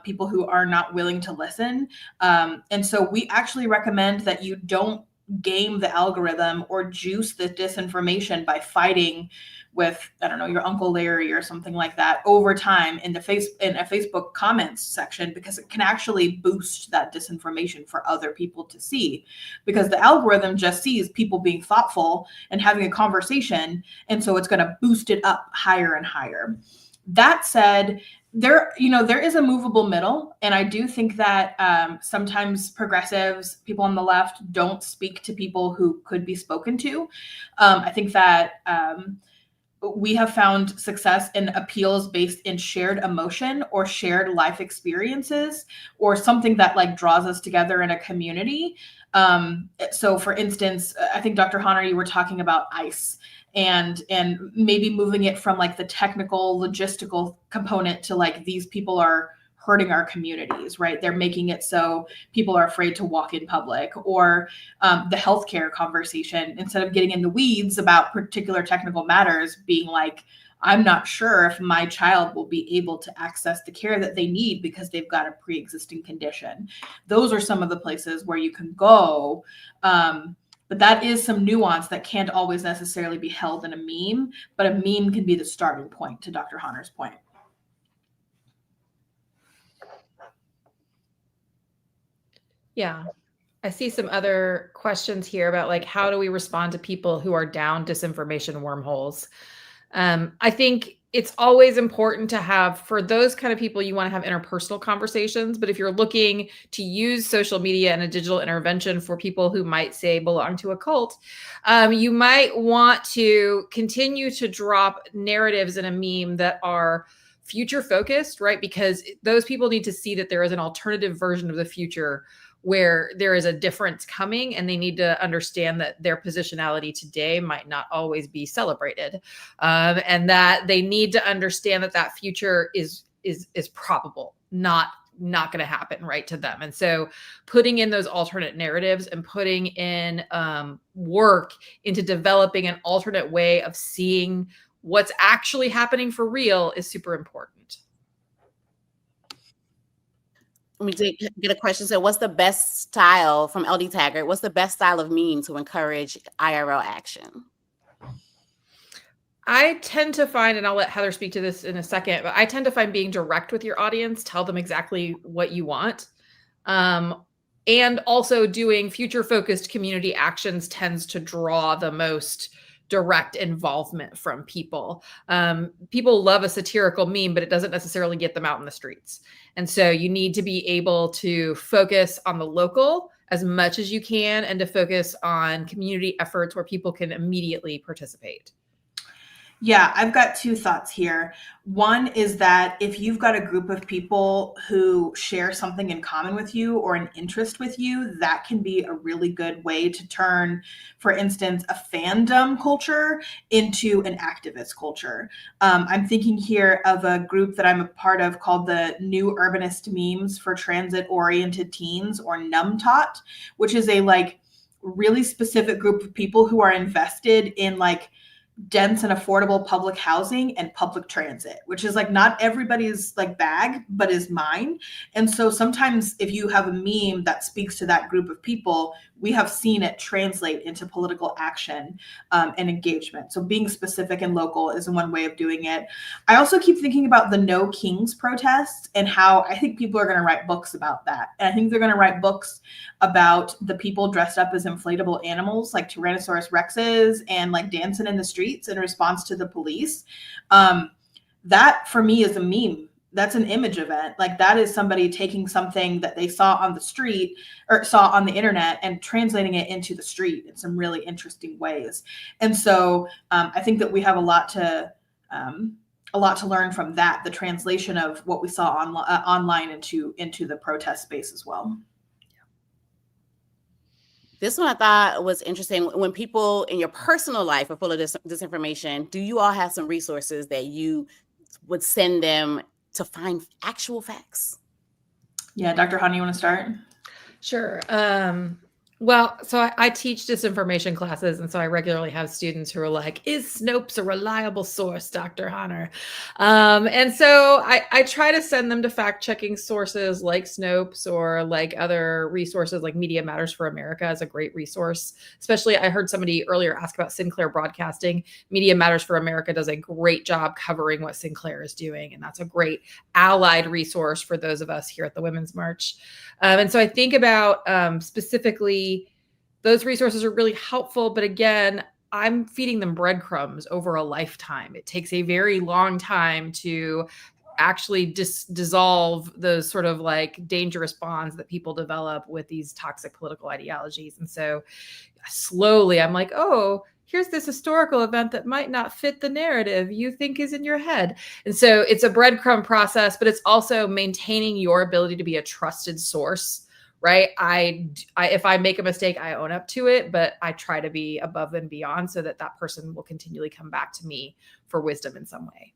people who are not willing to listen. And so we actually recommend that you don't game the algorithm or juice the disinformation by fighting with, I don't know, your Uncle Larry or something like that over time in a Facebook comments section, because it can actually boost that disinformation for other people to see, because the algorithm just sees people being thoughtful and having a conversation. And so it's going to boost it up higher and higher. That said, there is a movable middle. And I do think that sometimes progressives, people on the left, don't speak to people who could be spoken to. I think that we have found success in appeals based in shared emotion or shared life experiences or something that draws us together in a community. So for instance, I think Dr. Hannah, you were talking about ICE and maybe moving it from the technical logistical component to these people are hurting our communities, right? They're making it so people are afraid to walk in public, or the healthcare conversation, instead of getting in the weeds about particular technical matters, being I'm not sure if my child will be able to access the care that they need because they've got a pre-existing condition. Those are some of the places where you can go. But that is some nuance that can't always necessarily be held in a meme, but a meme can be the starting point, to Dr. Honnor's point. Yeah. I see some other questions here about like, how do we respond to people who are down disinformation wormholes? I think it's always important to have, for those kind of people, you want to have interpersonal conversations. But if you're looking to use social media and a digital intervention for people who might say belong to a cult, you might want to continue to drop narratives in a meme that are future focused, right? Because those people need to see that there is an alternative version of the future where there is a difference coming, and they need to understand that their positionality today might not always be celebrated, and that they need to understand that that future is probable, not going to happen right to them. And so putting in those alternate narratives and putting in work into developing an alternate way of seeing what's actually happening for real is super important. We did get a question. So what's the best style from LD Taggart? What's the best style of meme to encourage IRL action? I tend to find, and I'll let Heather speak to this in a second, but I tend to find being direct with your audience, tell them exactly what you want. And also doing future-focused community actions tends to draw the most direct involvement from people. People love a satirical meme, but it doesn't necessarily get them out in the streets. And so you need to be able to focus on the local as much as you can and to focus on community efforts where people can immediately participate. Yeah, I've got two thoughts here. One is that if you've got a group of people who share something in common with you or an interest with you, that can be a really good way to turn, for instance, a fandom culture into an activist culture. I'm thinking here of a group that I'm a part of called the New Urbanist Memes for Transit-Oriented Teens, or NUMTOT, which is a like really specific group of people who are invested in like dense and affordable public housing and public transit, which is like not everybody's like bag, but is mine. And so sometimes if you have a meme that speaks to that group of people, we have seen it translate into political action and engagement. So being specific and local is one way of doing it. I also keep thinking about the No Kings protests and how I think people are going to write books about that. And I think they're going to write books about the people dressed up as inflatable animals like Tyrannosaurus Rexes and like dancing in the streets in response to the police. That for me is a meme. That's an image event. Like that is somebody taking something that they saw on the street or saw on the internet and translating it into the street in some really interesting ways. And so I think that we have a lot to learn from that, the translation of what we saw online into the protest space as well. This one I thought was interesting. When people in your personal life are full of disinformation, do you all have some resources that you would send them to find actual facts? Yeah, Dr. Han, you want to start? Sure. Well, so I teach disinformation classes, and so I regularly have students who are like, is Snopes a reliable source, Dr. Honor? And so I try to send them to fact-checking sources like Snopes or like other resources like Media Matters for America is a great resource. Especially, I heard somebody earlier ask about Sinclair Broadcasting. Media Matters for America does a great job covering what Sinclair is doing, and that's a great allied resource for those of us here at the Women's March. And so I think about specifically, those resources are really helpful. But again, I'm feeding them breadcrumbs over a lifetime. It takes a very long time to actually dissolve those sort of like dangerous bonds that people develop with these toxic political ideologies. And so slowly I'm like, oh, here's this historical event that might not fit the narrative you think is in your head. And so it's a breadcrumb process, but it's also maintaining your ability to be a trusted source, right? If I make a mistake, I own up to it, but I try to be above and beyond so that that person will continually come back to me for wisdom in some way.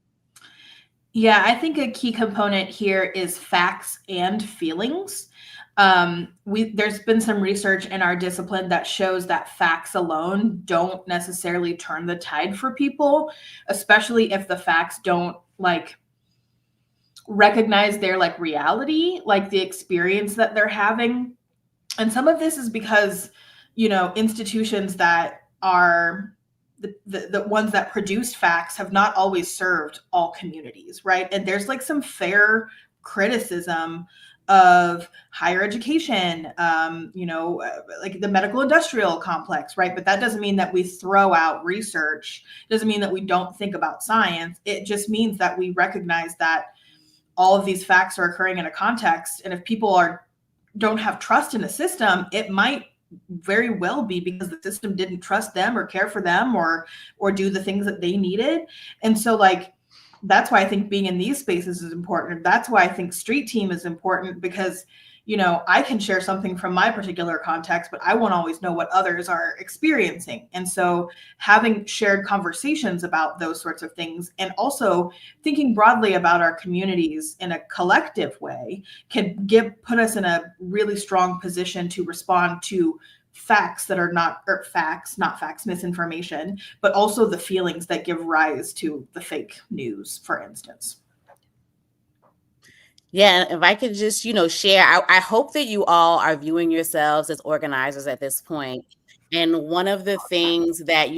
Yeah, I think a key component here is facts and feelings. There's been some research in our discipline that shows that facts alone don't necessarily turn the tide for people, especially if the facts don't like recognize their like reality, like the experience that they're having. And some of this is because, institutions that are the ones that produce facts have not always served all communities, right? And there's like some fair criticism of higher education, like the medical industrial complex, right? But that doesn't mean that we throw out research. It doesn't mean that we don't think about science. It just means that we recognize that all of these facts are occurring in a context. And if people don't have trust in a system, it might very well be because the system didn't trust them or care for them or do the things that they needed. And so like, that's why I think being in these spaces is important. That's why I think Street Team is important, because I can share something from my particular context, but I won't always know what others are experiencing. And so having shared conversations about those sorts of things, and also thinking broadly about our communities in a collective way, can put us in a really strong position to respond to facts that are not facts, misinformation, but also the feelings that give rise to the fake news, for instance. Yeah, if I could just, share, I hope that you all are viewing yourselves as organizers at this point. And one of the things that,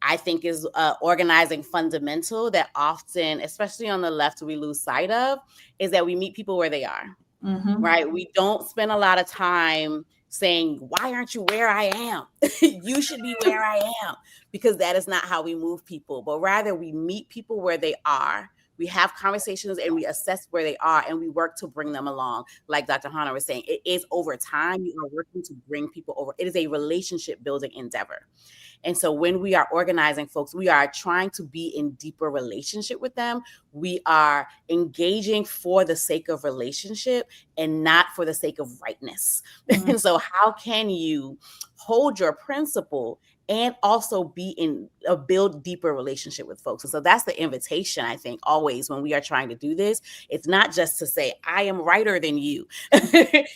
I think is organizing fundamental that often, especially on the left, we lose sight of, is that we meet people where they are, right? We don't spend a lot of time saying, why aren't you where I am? You should be where I am, because that is not how we move people, but rather we meet people where they are. We have conversations and we assess where they are, and we work to bring them along. Like Dr. Hana was saying, it is over time. You are working to bring people over. It is a relationship building endeavor. And so when we are organizing folks, we are trying to be in deeper relationship with them. We are engaging for the sake of relationship and not for the sake of rightness. Mm-hmm. And so how can you hold your principle and also be in a build deeper relationship with folks? And so that's the invitation, I think, always when we are trying to do this. It's not just to say, I am righter than you.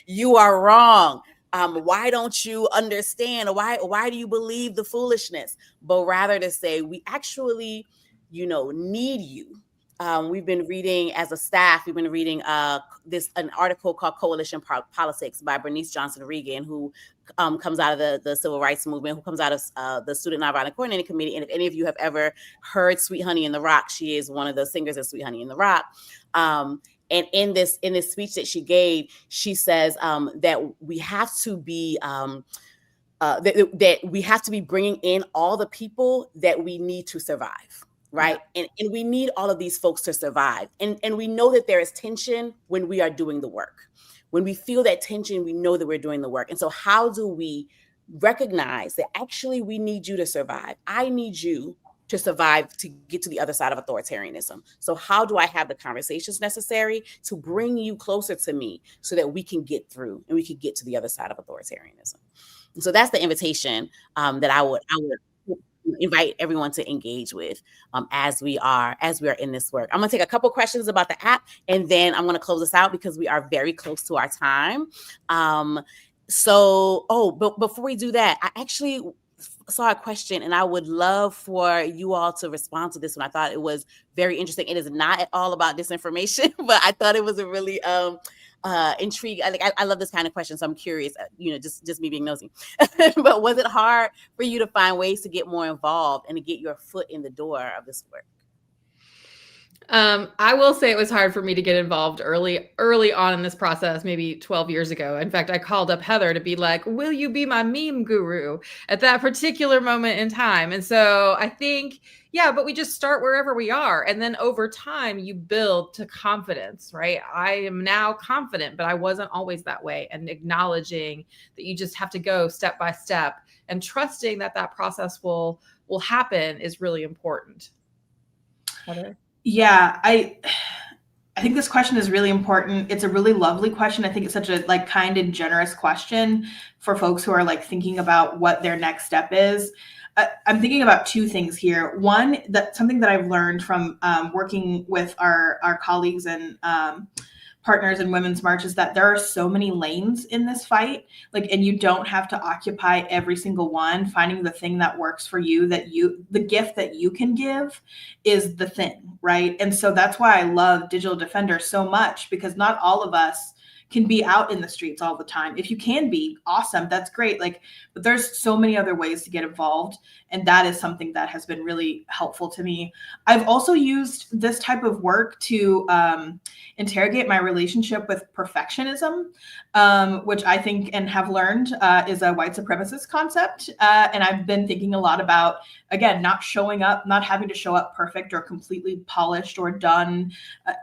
You are wrong. Why don't you understand? Why do you believe the foolishness? But rather to say, we actually, need you. We've been reading as a staff, we've been reading an article called Coalition Politics by Bernice Johnson Reagan, who comes out of the civil rights movement, who comes out of the Student Nonviolent Coordinating Committee. And if any of you have ever heard Sweet Honey in the Rock, she is one of the singers of Sweet Honey in the Rock. And in this speech that she gave, she says that we have to be that we have to be bringing in all the people that we need to survive. Right. Yeah. And we need all of these folks to survive. And we know that there is tension when we are doing the work. When we feel that tension, we know that we're doing the work. And so how do we recognize that actually we need you to survive? I need you to survive to get to the other side of authoritarianism. So how do I have the conversations necessary to bring you closer to me so that we can get through and we can get to the other side of authoritarianism? And so that's the invitation that I would invite everyone to engage with as we are in this work. I'm going to take a couple questions about the app, and then I'm going to close this out because we are very close to our time. But before we do that, I actually saw a question, and I would love for you all to respond to this one. I thought it was very interesting. It is not at all about disinformation, but I thought it was a really intriguing. I love this kind of question, so I'm curious. Just me being nosy. But was it hard for you to find ways to get more involved and to get your foot in the door of this work? I will say it was hard for me to get involved early on in this process, maybe 12 years ago. In fact, I called up Heather to be like, will you be my meme guru at that particular moment in time? And so I think, but we just start wherever we are. And then over time, you build to confidence, right? I am now confident, but I wasn't always that way. And acknowledging that you just have to go step by step and trusting that process will happen is really important. Heather? Yeah, I think this question is really important. It's a really lovely question. I think it's such a kind and generous question for folks who are thinking about what their next step is. I'm thinking about two things here. One, that something that I've learned from working with our colleagues and partners in Women's March is that there are so many lanes in this fight, and you don't have to occupy every single one. Finding the thing that works for you, the gift that you can give is the thing, right? And so that's why I love Digital Defender so much, because not all of us can be out in the streets all the time. If you can be, awesome, that's great. But there's so many other ways to get involved. And that is something that has been really helpful to me. I've also used this type of work to interrogate my relationship with perfectionism, which I think and have learned is a white supremacist concept. And I've been thinking a lot about, again, not having to show up perfect or completely polished or done.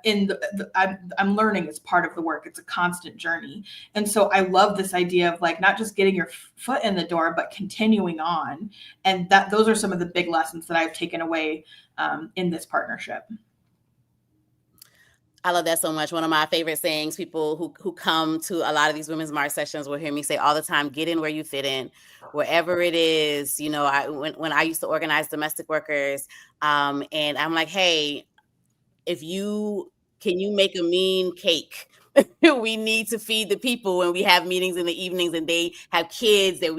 I'm learning as part of the work. It's a constant journey. And so I love this idea of not just getting your foot in the door, but continuing on. And those are some of the big lessons that I've taken away in this partnership. I love that so much. One of my favorite sayings, people who come to a lot of these Women's March sessions will hear me say all the time, get in where you fit in, wherever it is. When I used to organize domestic workers, and I'm like, hey, can you make a mean cake? We need to feed the people when we have meetings in the evenings and they have kids that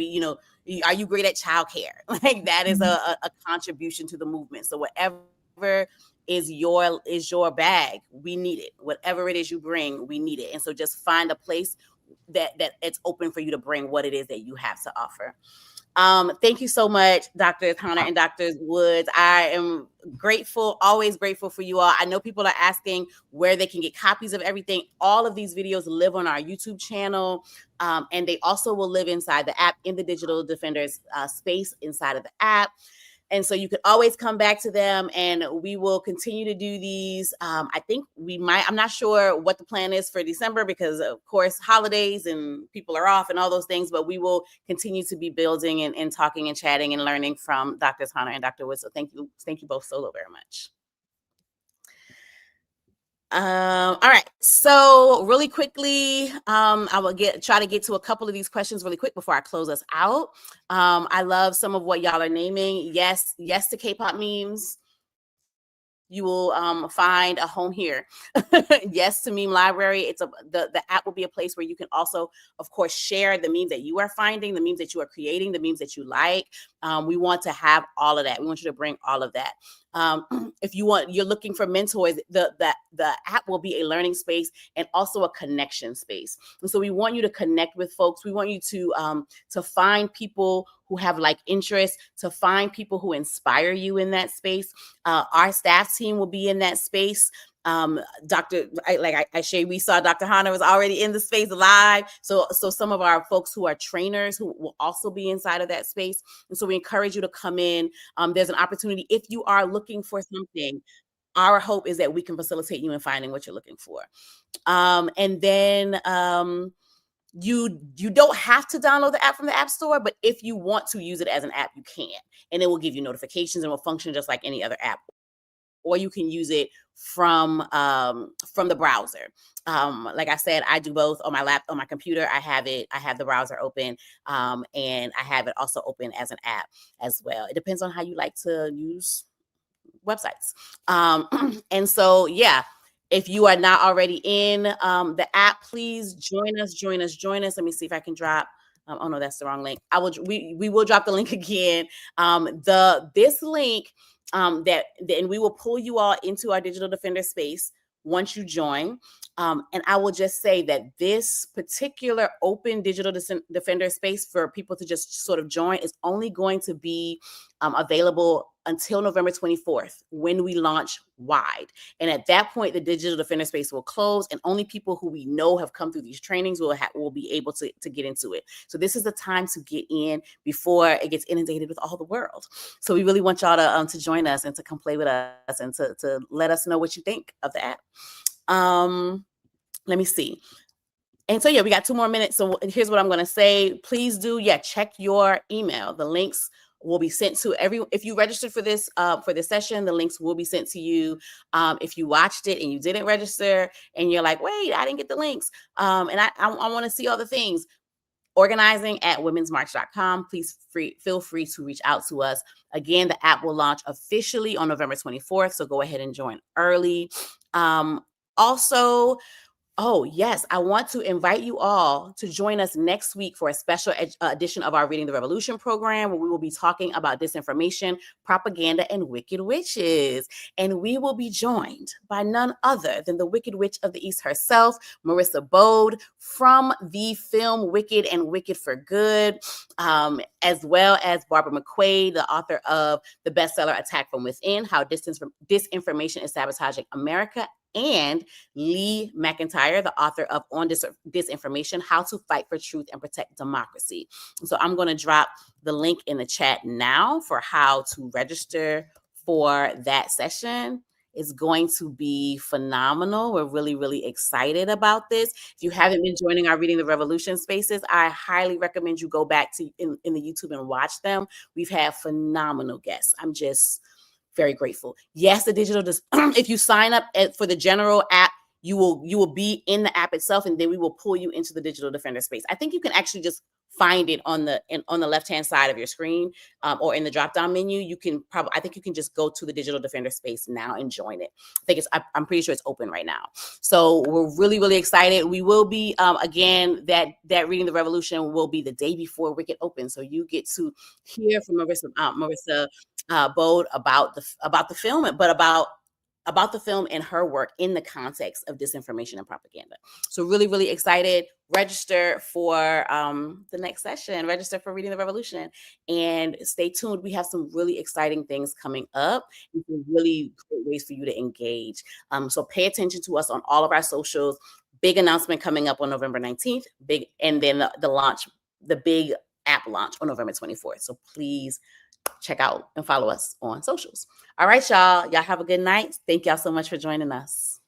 are you great at childcare? That is a contribution to the movement. So whatever is your bag, we need it. Whatever it is you bring, we need it. And so just find a place that it's open for you to bring what it is that you have to offer. Thank you so much, Dr. Connor and Dr. Woods. I am grateful, always grateful for you all. I know people are asking where they can get copies of everything. All of these videos live on our YouTube channel, and they also will live inside the app in the Digital Defenders space inside of the app. And so you could always come back to them, and we will continue to do these. I think I'm not sure what the plan is for December because, of course, holidays and people are off and all those things, but we will continue to be building and talking and chatting and learning from Dr. Connor and Dr. Wood. So thank you both so very much. All right. So really quickly, I will try to get to a couple of these questions really quick before I close us out. I love some of what y'all are naming. Yes to K-pop memes. You will find a home here. Yes to Meme Library. The app will be a place where you can also, of course, share the memes that you are finding, the memes that you are creating, the memes that you like. We want to have all of that. We want you to bring all of that. If you're looking for mentors, the app will be a learning space and also a connection space. And so we want you to connect with folks. We want you to find people who have like interests, to find people who inspire you in that space. Our staff team will be in that space. I shared, we saw Dr. Hana was already in the space live. So some of our folks who are trainers who will also be inside of that space. And so we encourage you to come in. There's an opportunity if you are looking for something. Our hope is that we can facilitate you in finding what you're looking for. And then you don't have to download the app from the App Store, but if you want to use it as an app, you can. And it will give you notifications and will function just like any other app. Or you can use it from the browser. Like I said, I do both on my computer. I have the browser open, and I have it also open as an app as well. It depends on how you like to use websites. And so, yeah, if you are not already in the app, please join us. Let me see if I can drop. Oh no, that's the wrong link. We will drop the link again. This link. Then we will pull you all into our Digital Defender space once you join. And I will just say that this particular open Digital Defender space for people to just sort of join is only going to be available until November 24th when we launch wide. And at that point, the Digital Defender space will close and only people who we know have come through these trainings will be able to get into it. So this is the time to get in before it gets inundated with all the world. So we really want y'all to join us and to come play with us and to let us know what you think of the app. Let me see. And so, yeah, we got 2 more minutes. So here's what I'm going to say. Please do, check your email. The links will be sent to if you registered for this session, the links will be sent to you. If you watched it and you didn't register and you're like, wait, I didn't get the links. And I want to see all the things. organizing@womensmarch.com. Please feel free to reach out to us. Again, the app will launch officially on November 24th, so go ahead and join early. Also, oh, yes, I want to invite you all to join us next week for a special edition of our Reading the Revolution program, where we will be talking about disinformation, propaganda, and wicked witches. And we will be joined by none other than the Wicked Witch of the East herself, Marissa Bode, from the film Wicked and Wicked for Good, as well as Barbara McQuaid, the author of the bestseller Attack from Within, How Disinformation is Sabotaging America, and Lee McIntyre, the author of On Disinformation, How to Fight for Truth and Protect Democracy. So I'm going to drop the link in the chat now for how to register for that session. It's going to be phenomenal. We're really, really excited about this. If you haven't been joining our Reading the Revolution spaces, I highly recommend you go back to in the YouTube and watch them. We've had phenomenal guests. I'm just very grateful. Yes, the digital, if you sign up for the general app, you will be in the app itself, and then we will pull you into the Digital Defender space. I think you can actually just find it on the left-hand side of your screen, or in the drop-down menu. I think you can just go to the Digital Defender space now and join it. I'm pretty sure it's open right now. So we're really, really excited. We will be, again, that Reading the Revolution will be the day before Wicked opens. So you get to hear from Marissa Bode about the film, but about the film and her work in the context of disinformation and propaganda. So really, really excited. Register for the next session. Register for Reading the Revolution. And stay tuned. We have some really exciting things coming up. And some really great ways for you to engage. So pay attention to us on all of our socials. Big announcement coming up on November 19th. And then the big app launch on November 24th. So please check out and follow us on socials. All right, y'all. Y'all have a good night. Thank y'all so much for joining us.